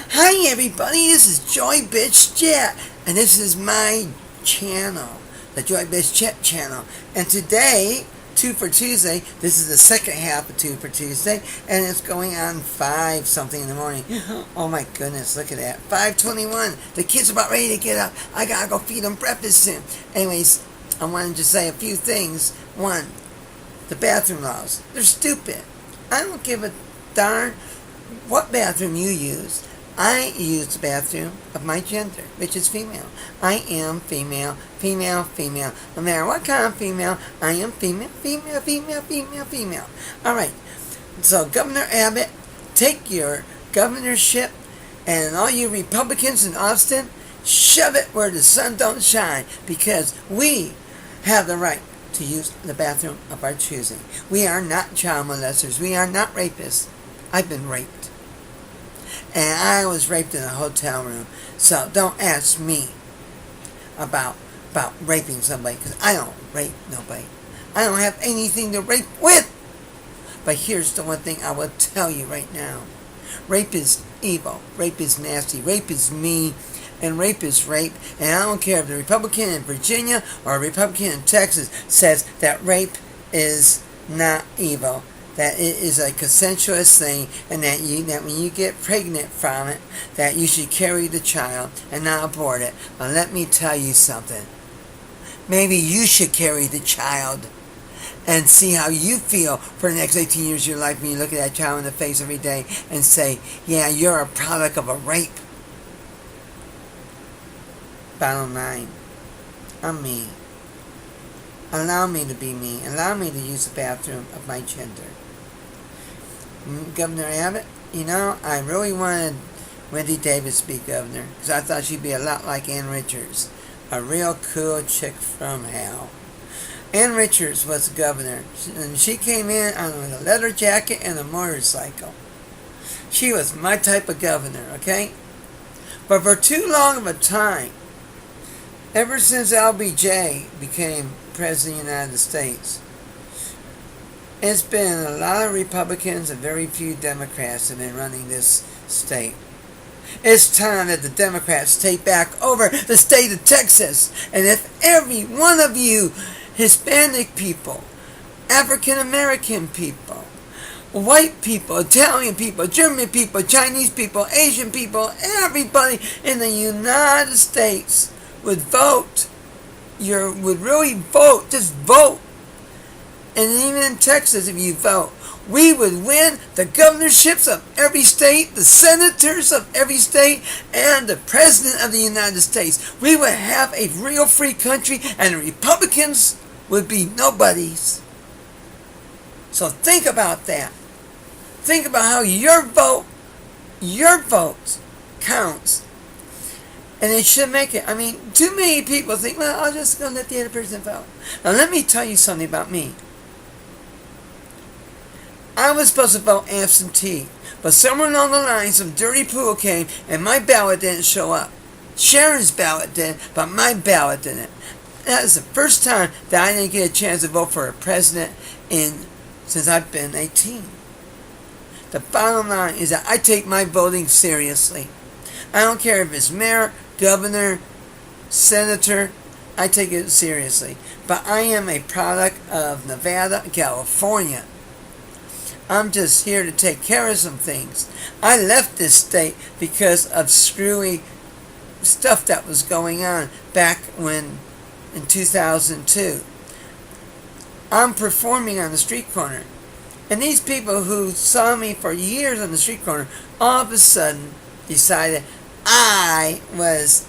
Hi everybody, this is Joy Bitch Chat, and this is my channel, the Joy Bitch Chat channel. And today, 2 for Tuesday, this is the second half of 2 for Tuesday, and it's going on 5 something in the morning. Oh my goodness, look at that. 5:21, the kids are about ready to get up. I gotta go feed them breakfast soon. Anyways, I wanted to say a few things. One, the bathroom laws, they're stupid. I don't give a darn what bathroom you use. I use the bathroom of my gender, which is female. I am female, female, female. No matter what kind of female, I am female, female, female, female, female. Alright, so Governor Abbott, take your governorship, and all you Republicans in Austin, shove it where the sun don't shine, because we have the right to use the bathroom of our choosing. We are not child molesters. We are not rapists. I've been raped. And I was raped in a hotel room. So don't ask me about raping somebody, because I don't rape nobody. I don't have anything to rape with. But here's the one thing I will tell you right now. Rape is evil. Rape is nasty. Rape is mean. And rape is rape. And I don't care if the Republican in Virginia or a Republican in Texas says that rape is not evil, that it is a consensuous thing, and that when you get pregnant from it, that you should carry the child and not abort it. But let me tell you something. Maybe you should carry the child and see how you feel for the next 18 years of your life when you look at that child in the face every day and say, yeah, you're a product of a rape. Bottom line, I'm me. Allow me to be me. Allow me to use the bathroom of my gender. Governor Abbott, I really wanted Wendy Davis to be governor, because I thought she'd be a lot like Ann Richards, a real cool chick from hell. Ann Richards was the governor, and she came in on a leather jacket and a motorcycle. She was my type of governor, okay? But for too long of a time, ever since LBJ became President of the United States, it's been a lot of Republicans and very few Democrats have been running this state. It's time that the Democrats take back over the state of Texas. And if every one of you Hispanic people, African American people, white people, Italian people, German people, Chinese people, Asian people, everybody in the United States would vote, would really vote, just vote. And even in Texas, if you vote, we would win the governorships of every state, the senators of every state, and the president of the United States. We would have a real free country, and the Republicans would be nobodies. So think about that. Think about how your vote counts. And it should make it. I mean, too many people think, well, I'll just go let the other person vote. Now, let me tell you something about me. I was supposed to vote absentee, but somewhere along the line, some dirty pool came, and my ballot didn't show up. Sharon's ballot did, but my ballot didn't. That is the first time that I didn't get a chance to vote for a president since I've been 18. The bottom line is that I take my voting seriously. I don't care if it's mayor, governor, senator, I take it seriously. But I am a product of Nevada, California. I'm just here to take care of some things. I left this state because of screwy stuff that was going on back in 2002. I'm performing on the street corner. And these people who saw me for years on the street corner, all of a sudden decided I was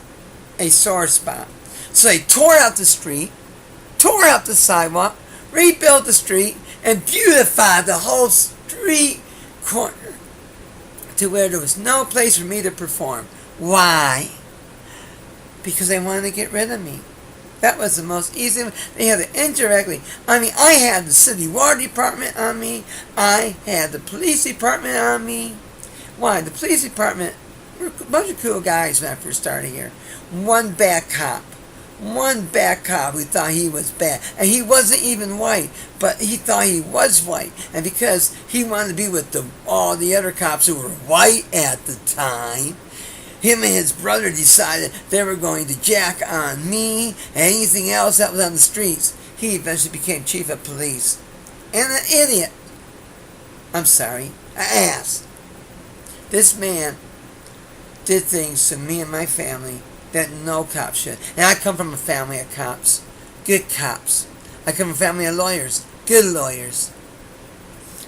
a sore spot. So they tore out the street, tore out the sidewalk, rebuilt the street, and beautified the whole street corner to where there was no place for me to perform. Why? Because they wanted to get rid of me. That was the most easy one. They had it indirectly. I mean, I had the city water department on me. I had the police department on me. Why? The police department were a bunch of cool guys when I first started here. One bad cop. one bad cop who thought he was bad. And he wasn't even white, but he thought he was white. And because he wanted to be with all the other cops who were white at the time, him and his brother decided they were going to jack on me and anything else that was on the streets. He eventually became chief of police. And an idiot. I'm sorry, an ass. This man did things to me and my family that no cop should. And I come from a family of cops. Good cops. I come from a family of lawyers. Good lawyers.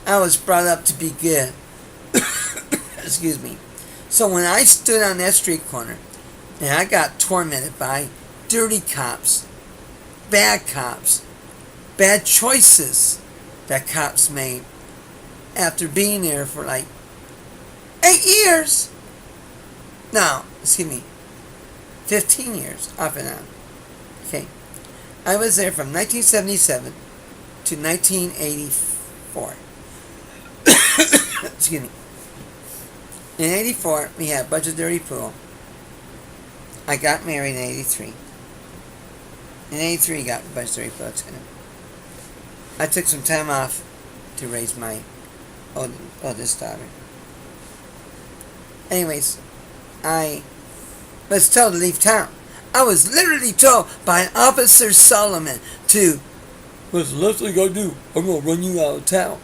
I was brought up to be good. Excuse me. So when I stood on that street corner and I got tormented by dirty cops, bad choices that cops made after being there for like 8 years. No, excuse me, 15 years off and on. Okay. I was there from 1977 to 1984. Excuse me. In 84, we had a bunch of dirty pool. I got married in 83. In 83, got a bunch of dirty pool. I took some time off to raise my oldest daughter. Anyways, I was told to leave town. I was literally told by Officer Solomon to, what's the last thing I gotta do? I'm gonna run you out of town.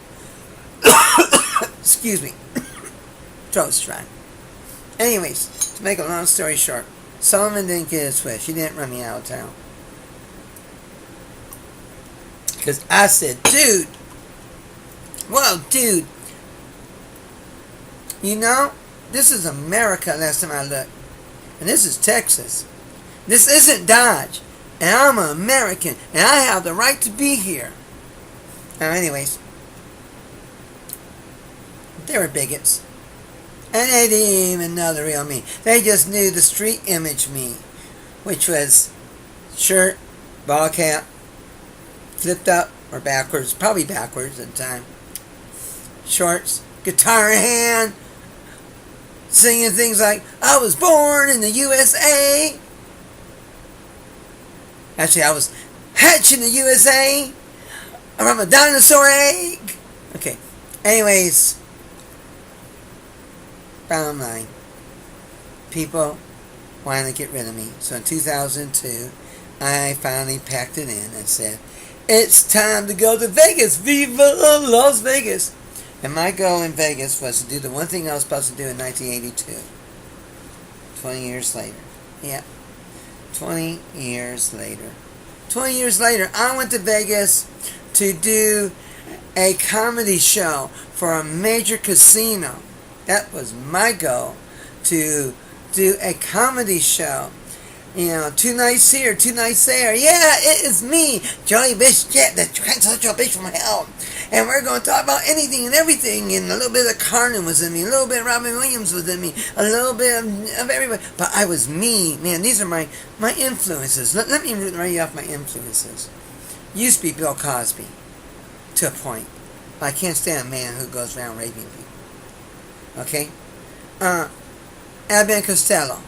Excuse me. Throat's dry. Anyways, to make a long story short, Solomon didn't get his wish. He didn't run me out of town. Because I said, dude, you know, this is America last time I looked. And this is Texas. This isn't Dodge. And I'm an American. And I have the right to be here. Now, anyways, they were bigots. And they didn't even know the real me. They just knew the street image me. Which was shirt, ball cap, flipped up or backwards. Probably backwards at the time. Shorts, guitar in hand, singing things like, I was born in the USA. Actually, I was hatched in the USA from a dinosaur egg. Okay. Anyways, bottom line, people wanted to get rid of me. So in 2002, I finally packed it in and said, it's time to go to Vegas. Viva Las Vegas. And my goal in Vegas was to do the one thing I was supposed to do in 1982. 20 years later. Yeah. 20 years later. 20 years later, I went to Vegas to do a comedy show for a major casino. That was my goal, to do a comedy show. You know, 2 nights here, 2 nights there. Yeah, it is me, Joey Bitch Jet, the transsexual bitch from hell. And we're going to talk about anything and everything. And a little bit of Carnan was in me, a little bit of Robin Williams was in me, a little bit of everybody. But I was me. Man, these are my influences. Let me write you off my influences. Used to be Bill Cosby, to a point. But I can't stand a man who goes around raping people. Okay? Abbott and Costello.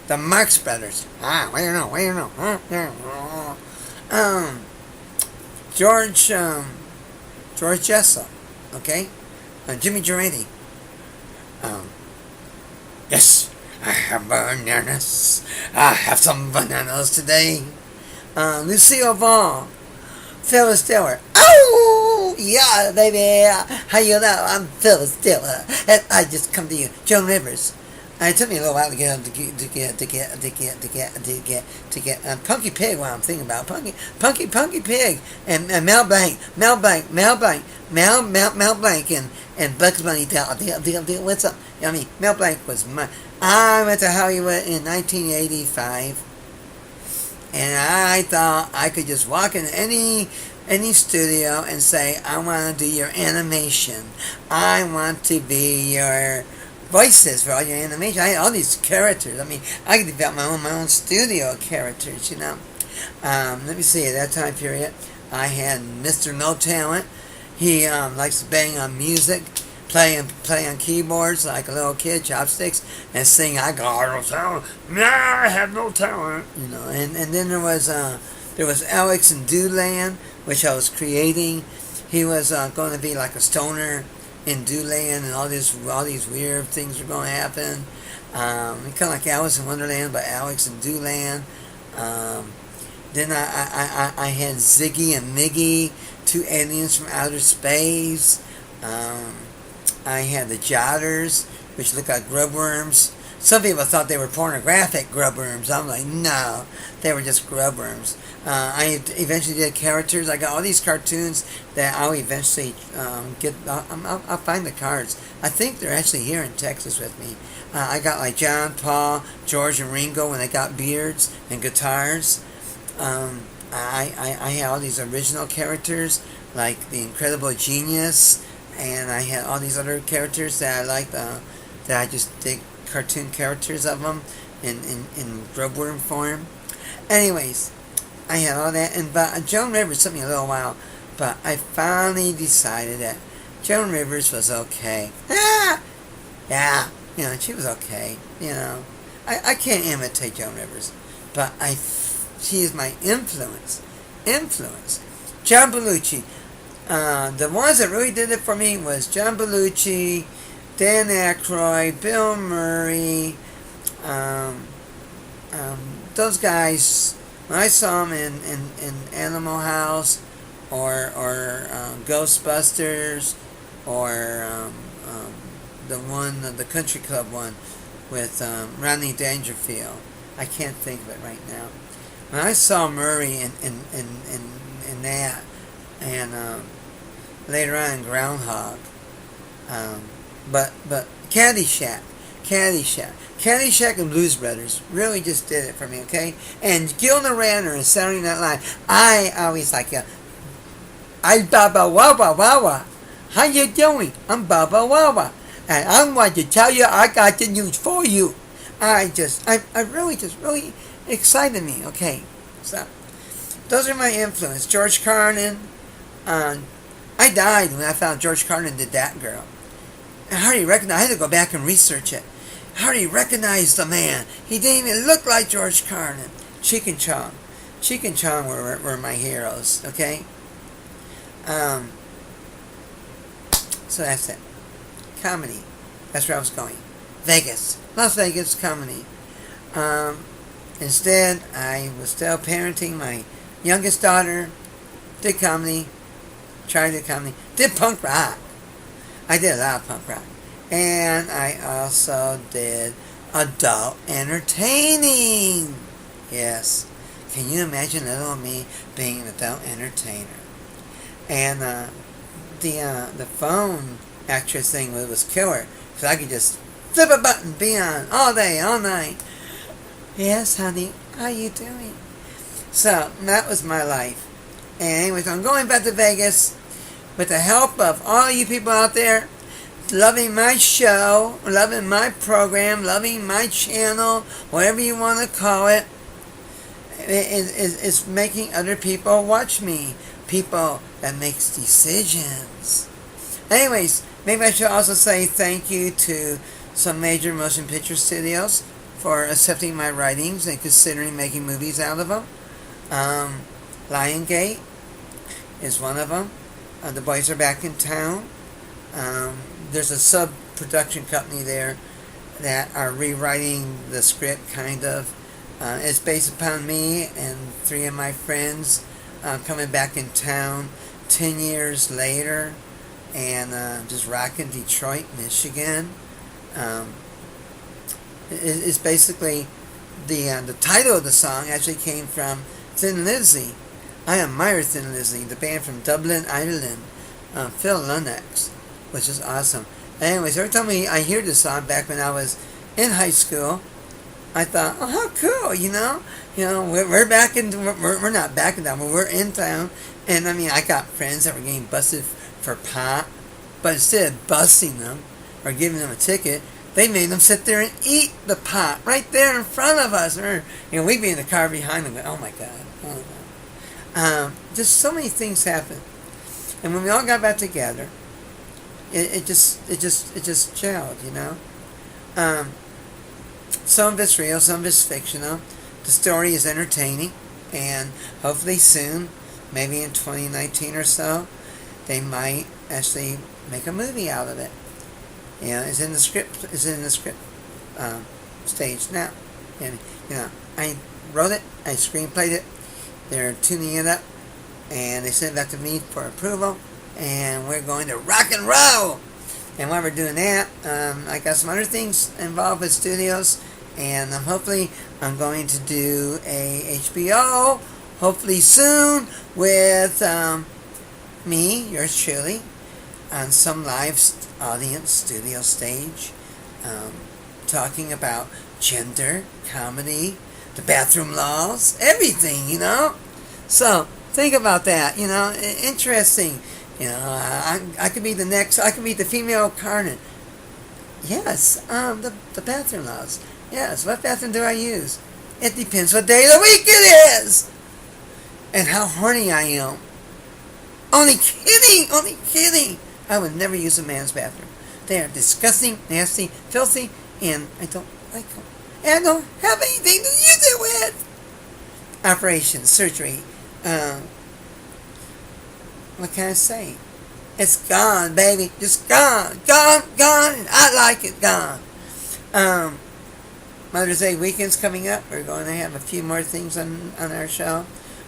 The Marx Brothers. What do you know? George Jessel. Okay? Jimmy Durante. Yes, I have bananas. I have some bananas today. Lucille Ball. Phyllis Diller. Oh, yeah, baby. How you know? I'm Phyllis Diller. And I just come to you. Joan Rivers. It took me a little while to get Punky Pig. What I'm thinking about Punky Pig and Mel Blanc, and Bugs Bunny. Deal. What's up? I mean, Mel Blanc was my. I went to Hollywood in 1985, and I thought I could just walk in any studio and say, I want to do your animation. I want to be your voices for all your animation. I had all these characters. I mean, I could develop my own studio characters, you know. Let me see, at that time period, I had Mr. No Talent. He likes to bang on music, play on keyboards like a little kid, chopsticks, and sing. I got no talent. Nah, I have no talent. And then there was Alex in Dooland, which I was creating. He was going to be like a stoner in Dooland, and all these weird things were going to happen. Kind of like Alice in Wonderland, but Alex in Dooland. Then I had Ziggy and Miggy, two aliens from outer space. I had the Jotters, which looked like grub worms. Some people thought they were pornographic grub worms. I'm like, no, they were just grub worms. I eventually did characters. I got all these cartoons that I'll eventually get. I'll find the cards. I think they're actually here in Texas with me. I got like John, Paul, George, and Ringo when they got beards and guitars. I had all these original characters like the Incredible Genius, and I had all these other characters that I liked. That I just dig cartoon characters of them in grubworm form. Anyways, I had all that, but Joan Rivers took me a little while, but I finally decided that Joan Rivers was okay. Yeah, she was okay. I can't imitate Joan Rivers, but she is my influence. John Belushi. The ones that really did it for me was John Belushi, Dan Aykroyd, Bill Murray. Those guys, when I saw them in Animal House or Ghostbusters or the Country Club one with Rodney Dangerfield. I can't think of it right now. When I saw Murray in that, and later on in Groundhog, but Caddyshack and Blues Brothers really just did it for me, okay? And Gilda Radner in Saturday Night Live, I always like, I'm Baba Wawa Wawa. How you doing? I'm Baba Wawa. And I want to tell you I got the news for you. I really excited me, okay? So, those are my influence. George Carlin. I died when I found George Carlin did That Girl. I hardly recognized. I had to go back and research it. I hardly recognized the man. He didn't even look like George Carlin. Cheech and Chong. Cheech and Chong were my heroes, okay? So that's it. Comedy. That's where I was going. Vegas. Las Vegas comedy. Instead, I was still parenting my youngest daughter. Did comedy. Tried to comedy. Did punk rock. I did a lot of punk rock. And I also did adult entertaining. Yes. Can you imagine little me being an adult entertainer? And the phone actress thing was killer. Because I could just flip a button, be on all day, all night. Yes, honey, how you doing? So, that was my life. And anyways, I'm going back to Vegas with the help of all you people out there loving my show, loving my program, loving my channel, whatever you want to call it. It's making other people watch me. People that makes decisions. Anyways, maybe I should also say thank you to some major motion picture studios for accepting my writings and considering making movies out of them. Lionsgate is one of them. The Boys Are Back in Town. There's a sub-production company there that are rewriting the script, kind of. It's based upon me and 3 of my friends coming back in town 10 years later and just rocking Detroit, Michigan. It's basically the title of the song actually came from Thin Lizzy. I admire Thin Lizzy, the band from Dublin, Ireland. Phil Lynott, which is awesome. Anyways, every time I hear this song back when I was in high school, I thought, oh, how cool, we're back in, we're not back in town, but we're in town. And I mean, I got friends that were getting busted for pot, but instead of busting them or giving them a ticket, they made them sit there and eat the pot right there in front of us. Or, we'd be in the car behind them, oh my God. Just so many things happened. And when we all got back together, it just gelled, you know. Um, some of it's real, some of it's fictional. The story is entertaining, and hopefully soon, maybe in 2019 or so, they might actually make a movie out of it. You know, it's in the script. It's in the script stage now, and you know, I wrote it, I screenplayed it. They're tuning it up, and they sent it back to me for approval, and we're going to rock and roll. And while we're doing that, I got some other things involved with studios, and hopefully I'm going to do a HBO, hopefully soon, with me, yours truly, on some live audience studio stage, talking about gender, comedy, the bathroom laws, everything, you know. So think about that, you know, interesting. You know, I could be the next. I could be the female Carnage. Yes, the bathroom laws. Yes, what bathroom do I use? It depends what day of the week it is, and how horny I am. Only kidding, only kidding. I would never use a man's bathroom. They are disgusting, nasty, filthy, and I don't like them. And I don't have anything to use it with. Operation, surgery. What can I say? It's gone, baby. Just gone. Gone, gone. I like it gone. Mother's Day weekend's coming up. We're going to have a few more things on our show.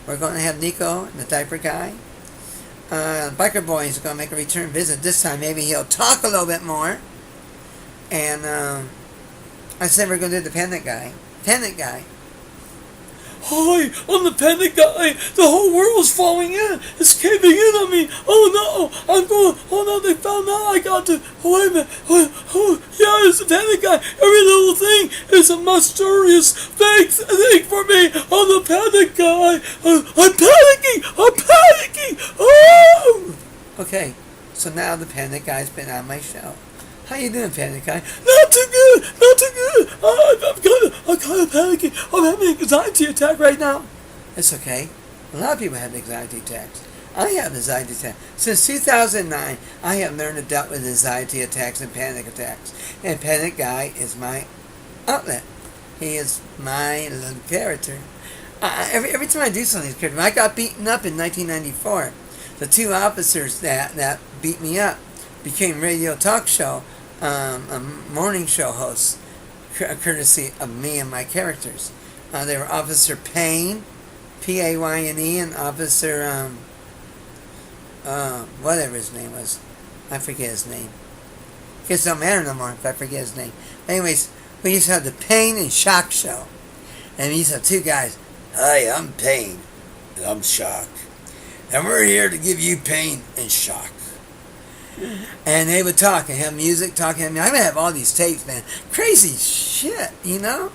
We're going to have Nico, the diaper guy. Biker Boy is going to make a return visit. This time maybe he'll talk a little bit more. And I said we're going to do the Panic Guy. Panic Guy. Hi, I'm the Panic Guy. The whole world's falling in. It's caving in on me. Oh no, I'm going. Oh no, they found out I got to. Oh, wait a minute. Yeah, it's the Panic Guy. Every little thing is a mysterious fake thing for me. I'm the Panic Guy. I'm panicking. I'm panicking. Oh! Okay, so now the Panic Guy's been on my show. How you doing, Panic Guy? Not too good. Not too good. I'm kind of panicking. I'm having an anxiety attack right now. It's okay. A lot of people have anxiety attacks. I have anxiety attacks. Since 2009, I have learned to deal with anxiety attacks and panic attacks. And Panic Guy is my outlet. He is my little character. Every time I do something, when I got beaten up in 1994, the two officers that beat me up became radio talk show, morning show hosts, courtesy of me and my characters. They were Officer Payne, Payne, and Officer, whatever his name was. I forget his name. It don't matter no more if I forget his name. Anyways, we used to have the Payne and Shock show. And we used to have two guys. Hi, I'm Payne. And I'm Shock. And we're here to give you pain and shock. And they would talk and have music talking. I mean, I'm going to have all these tapes, man. Crazy shit, you know?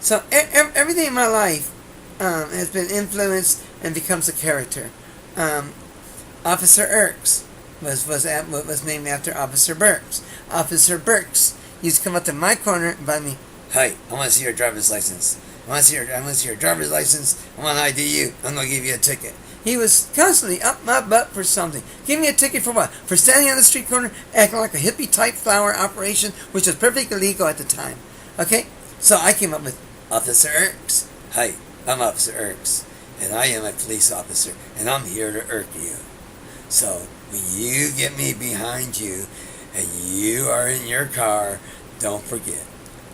So everything in my life has been influenced and becomes a character. Officer Erks was named after Officer Burks. Officer Burks used to come up to my corner and buy me, "Hi, I want to see your driver's license. I want to see your driver's license. I want to ID you. I'm going to give you a ticket." He was constantly up my butt for something. Give me a ticket for what? For standing on the street corner acting like a hippie-type flower operation, which was perfectly legal at the time. Okay? So I came up with Officer Erks. Hi, I'm Officer Erks, and I am a police officer, and I'm here to irk you. So when you get me behind you, and you are in your car, don't forget,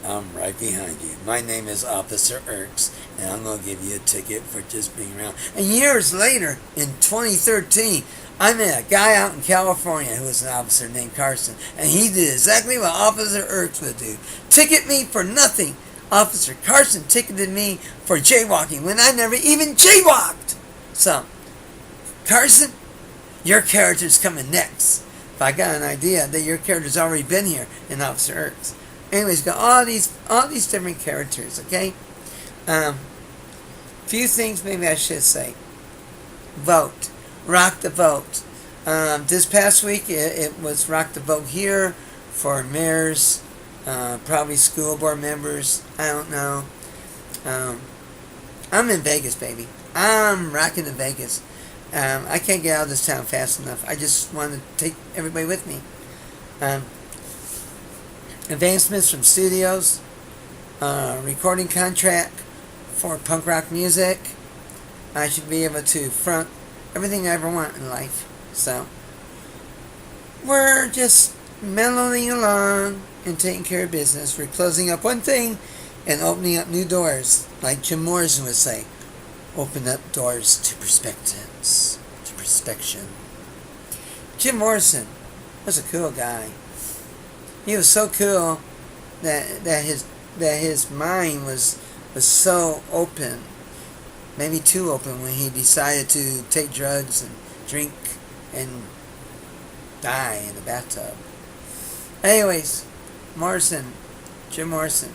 I'm right behind you. My name is Officer Erks, and I'm going to give you a ticket for just being around. And years later, in 2013, I met a guy out in California who was an officer named Carson, and he did exactly what Officer Erks would do. Ticket me for nothing. Officer Carson ticketed me for jaywalking when I never even jaywalked. So, Carson, your character's coming next. If I got an idea that your character's already been here in Officer Erks. Anyways, got all these different characters, okay? Few things maybe I should say. Vote. Rock the vote. This past week, it was rock the vote here for mayors, probably school board members. I don't know. I'm in Vegas, baby. I'm rocking in Vegas. I can't get out of this town fast enough. I just want to take everybody with me. Um, Advancements from studios, recording contract for punk rock music. I should be able to front everything I ever want in life. So, we're just mellowing along and taking care of business. We're closing up one thing and opening up new doors. Like Jim Morrison would say, open up doors to perspectives, to perspection. Jim Morrison was a cool guy. He was so cool that his mind was so open, maybe too open, when he decided to take drugs and drink and die in the bathtub. Anyways, Jim Morrison,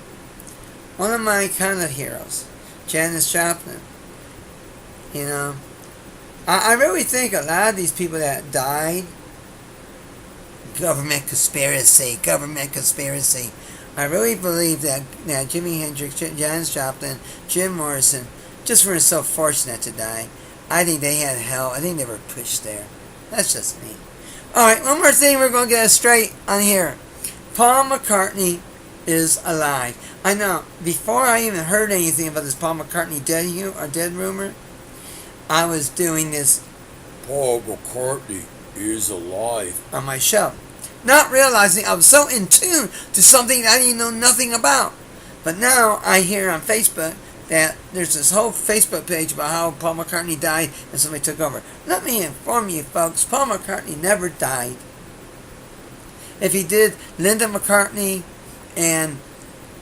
one of my kind of heroes. Janis Joplin. You know, I really think a lot of these people that died, government conspiracy. I really believe that Jimi Hendrix, Janis Joplin, Jim Morrison just weren't so fortunate to die. I think they had hell. I think they were pushed there. That's just me. Alright, one more thing we're going to get us straight on here. Paul McCartney is alive. I know, before I even heard anything about this Paul McCartney dead rumor, I was doing this Paul McCartney is alive on my show, not realizing I was so in tune to something I didn't know nothing about. But now I hear on Facebook that there's this whole Facebook page about how Paul McCartney died and somebody took over. Let me inform you folks, Paul McCartney never died. If he did, Linda McCartney and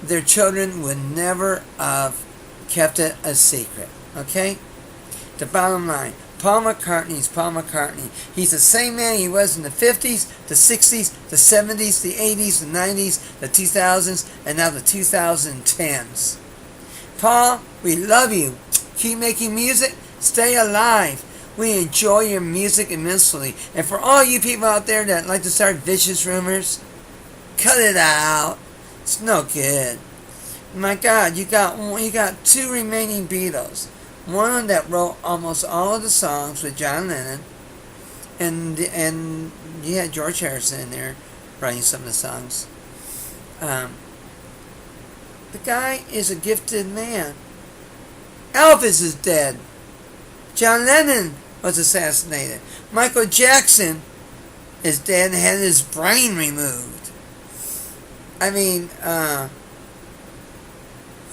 their children would never have kept it a secret. Okay? The bottom line, Paul McCartney's Paul McCartney. He's the same man he was in the 50s, the 60s, the 70s, the 80s, the 90s, the 2000s, and now the 2010s. Paul, we love you. Keep making music. Stay alive. We enjoy your music immensely. And for all you people out there that like to start vicious rumors, cut it out. It's no good. My God, you got two remaining Beatles. One that wrote almost all of the songs with John Lennon, and you had George Harrison in there writing some of the songs. The guy is a gifted man. Elvis is dead. John Lennon was assassinated. Michael Jackson is dead and had his brain removed. I mean,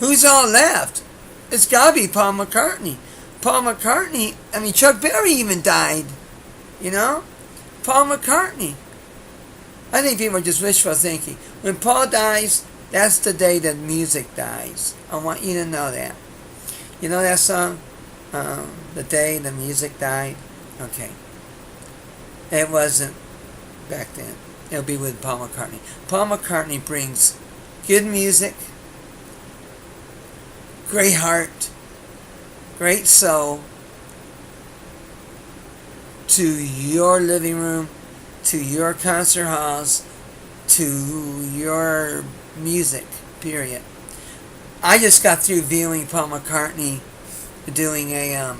who's all left? It's gotta be Paul McCartney. Paul McCartney, I mean, Chuck Berry even died. You know? Paul McCartney. I think people are just wishful thinking. When Paul dies, that's the day that music dies. I want you to know that. You know that song? The Day the Music Died? Okay. It wasn't back then. It'll be with Paul McCartney. Paul McCartney brings good music, great heart, great soul to your living room, to your concert halls, to your music, period. I just got through viewing Paul McCartney doing a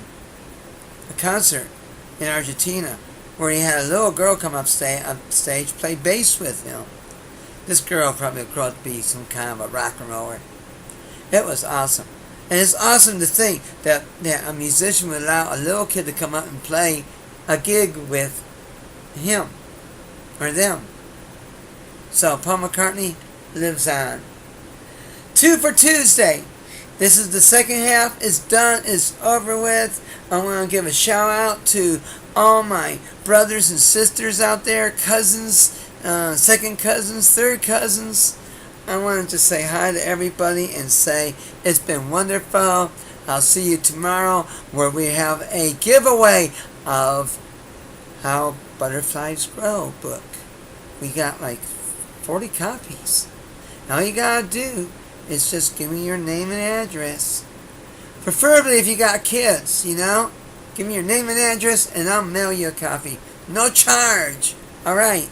concert in Argentina where he had a little girl come up stage, play bass with him. This girl probably grew up to be some kind of a rock and roller. It was awesome. And it's awesome to think that a musician would allow a little kid to come up and play a gig with him or them. So Paul McCartney lives on. 2 for Tuesday. This is the second half. It's done. It's over with. I want to give a shout out to all my brothers and sisters out there, cousins, second cousins, third cousins. I wanted to say hi to everybody and say it's been wonderful. I'll see you tomorrow where we have a giveaway of How Butterflies Grow book. We got like 40 copies. All you gotta do is just give me your name and address. Preferably if you got kids, you know. Give me your name and address and I'll mail you a copy. No charge. Alright.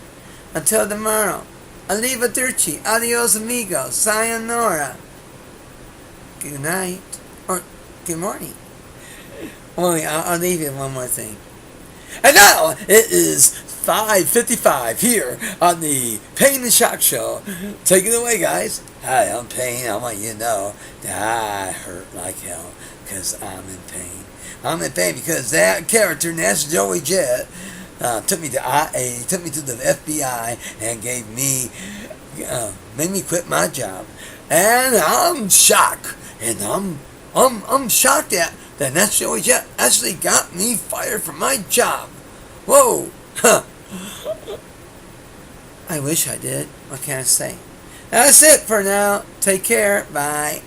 Until tomorrow. Arrivederci. Adios amigos. Sayonara. Good night. Or good morning. Oh, I'll leave you one more thing. And now it is 5:55 here on the Pain and Shock Show. Take it away, guys. Hi, I'm Pain. I want you to know that I hurt like hell because I'm in pain. I'm in pain because that character, that's Joey Jet, took me to IA, took me to the FBI, and made me quit my job. And I'm shocked, and I'm shocked that that's Joey Jet actually got me fired from my job. Whoa, huh. I wish I did. What can I say? That's it for now. Take care. Bye.